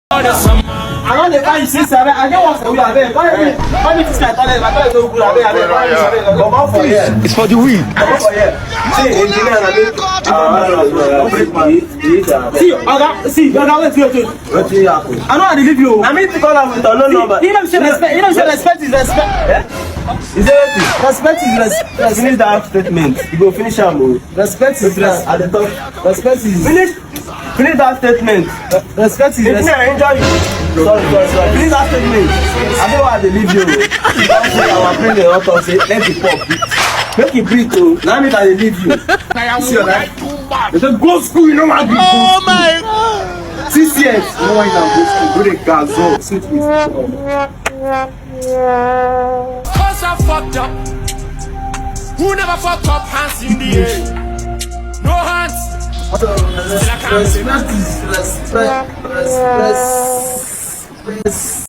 I want the guy you see, I don't want to be there. Why me fix my toilet? My toilet no good. Come out for here. It's for the weed. Come out for here. See, engineer, see, wait. I know how to leave you. I mean to call him with a no number. You don't say respect. You don't say respect is respect. Is it respect is respect? Finish the half statement. You go finish am. Respect is respect. At the top. Respect is finish that statement. Respect is respect. Enjoy you. Sorry. Finish that statement. I don't want to leave you. Our friend dey talk say let the pop breathe. Make it breathe o. Now make I leave you. See your life. You say go school, you know what I do. Oh my God. 6 years. You know why you can go school. Go dey gazo. Sit with Cause I fucked up. Who never fucked up? Hands in the air. No hands. Respect is respect.